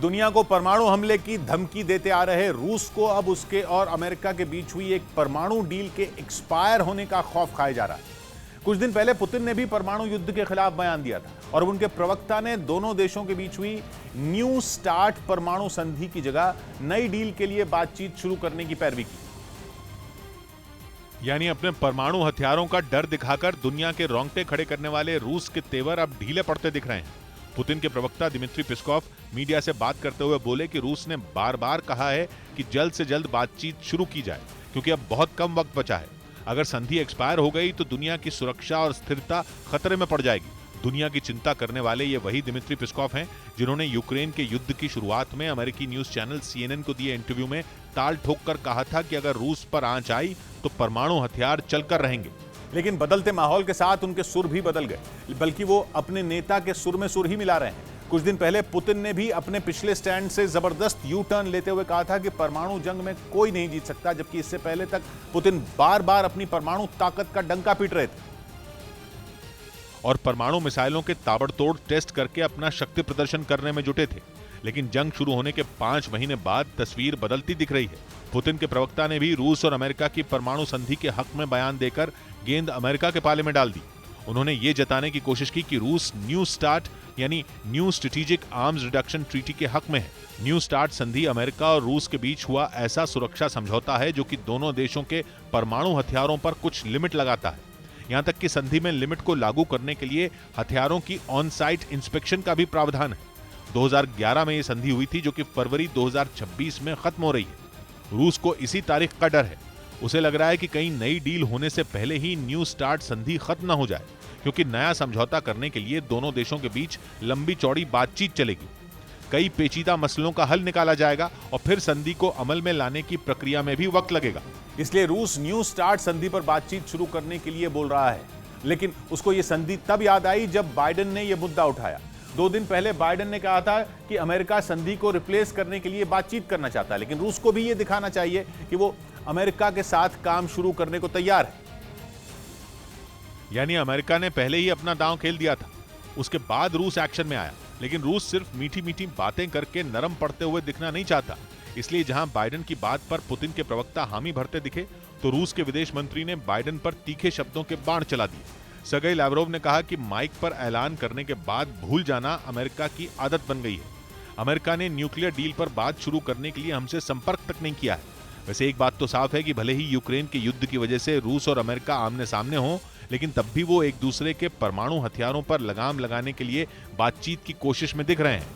दुनिया को परमाणु हमले की धमकी देते आ रहे रूस को अब उसके और अमेरिका के बीच हुई एक परमाणु डील के एक्सपायर होने का खौफ खाया जा रहा है। कुछ दिन पहले पुतिन ने भी परमाणु युद्ध के खिलाफ बयान दिया था और उनके प्रवक्ता ने दोनों देशों के बीच हुई न्यू स्टार्ट परमाणु संधि की जगह नई डील के लिए बातचीत शुरू करने की पैरवी की। यानी अपने परमाणु हथियारों का डर दिखाकर दुनिया के रोंगटे खड़े करने वाले रूस के तेवर अब ढीले पड़ते दिख रहे हैं। पुतिन के प्रवक्ता दिमित्री पिस्कोव मीडिया से बात करते हुए बोले कि रूस ने बार बार कहा है कि जल्द से जल्द बातचीत शुरू की जाए क्योंकि अब बहुत कम वक्त बचा है। अगर संधि एक्सपायर हो गई तो दुनिया की सुरक्षा और स्थिरता खतरे में पड़ जाएगी। दुनिया की चिंता करने वाले ये वही दिमित्री पिस्कोव हैं जिन्होंने यूक्रेन के युद्ध की शुरुआत में अमेरिकी न्यूज चैनल CNN को दिए इंटरव्यू में ताल ठोक कर कहा था कि अगर रूस पर आंच आई तो परमाणु हथियार चलकर रहेंगे। लेकिन बदलते माहौल के साथ उनके सुर भी बदल गए, बल्कि वो अपने नेता के सुर में सुर ही मिला रहे हैं। कुछ दिन पहले पुतिन ने भी अपने पिछले स्टैंड से जबरदस्त यू टर्न लेते हुए कहा था कि परमाणु जंग में कोई नहीं जीत सकता, जबकि इससे पहले तक पुतिन बार बार अपनी परमाणु ताकत का डंका पीट रहे थे और परमाणु मिसाइलों के ताबड़तोड़ टेस्ट करके अपना शक्ति प्रदर्शन करने में जुटे थे। लेकिन जंग शुरू होने के 5 महीने बाद तस्वीर बदलती दिख रही है। पुतिन के प्रवक्ता ने भी रूस और अमेरिका की परमाणु संधि के हक में बयान देकर गेंद अमेरिका के पाले में डाल दी। उन्होंने ये जताने की कोशिश की कि रूस न्यू स्टार्ट यानी new strategic arms reduction treaty के हक में है। न्यू स्टार्ट संधि अमेरिका और रूस के बीच हुआ ऐसा सुरक्षा समझौता है जो कि दोनों देशों के परमाणु हथियारों पर कुछ लिमिट लगाता है। यहां तक कि संधि में लिमिट को लागू करने के लिए हथियारों की ऑन साइट इंस्पेक्शन का भी प्रावधान है। 2011 में यह संधि हुई थी जो कि फरवरी 2026 में खत्म हो रही है। रूस को इसी तारीख का डर है। उसे लग रहा है कि कहीं नई डील होने से पहले ही न्यू स्टार्ट संधि खत्म न हो जाए, क्योंकि नया समझौता करने के लिए दोनों देशों के बीच लंबी चौड़ी बातचीत चलेगी। कई पेचीदा मसलों का हल निकाला जाएगा और फिर संधि को अमल में लाने की प्रक्रिया में भी वक्त लगेगा। इसलिए रूस न्यू स्टार्ट संधि पर बातचीत शुरू करने के लिए बोल रहा है, लेकिन उसको यह संधि तब याद आई जब बाइडेन ने यह मुद्दा उठाया। 2 दिन पहले बाइडेन ने कहा था कि अमेरिका संधि को रिप्लेस करने के लिए बातचीत करना चाहता है, लेकिन रूस को भी यह दिखाना चाहिए कि वो अमेरिका के साथ काम शुरू करने को तैयार है। यानी अमेरिका ने पहले ही अपना दांव खेल दिया था, उसके बाद रूस एक्शन में आया। लेकिन रूस सिर्फ मीठी मीठी बातें करके नरम पड़ते हुए दिखना नहीं चाहता। इसलिए जहां बाइडेन की बात पर पुतिन के प्रवक्ता हामी भरते दिखे तो रूस के विदेश मंत्री ने बाइडेन पर तीखे शब्दों के बाण चला दिए। सर्गेई लैवरोव ने कहा कि माइक पर ऐलान करने के बाद भूल जाना अमेरिका की आदत बन गई है। अमेरिका ने न्यूक्लियर डील पर बात शुरू करने के लिए हमसे संपर्क तक नहीं किया है। वैसे एक बात तो साफ है कि भले ही यूक्रेन के युद्ध की वजह से रूस और अमेरिका आमने सामने हों, लेकिन तब भी वो एक दूसरे के परमाणु हथियारों पर लगाम लगाने के लिए बातचीत की कोशिश में दिख रहे हैं।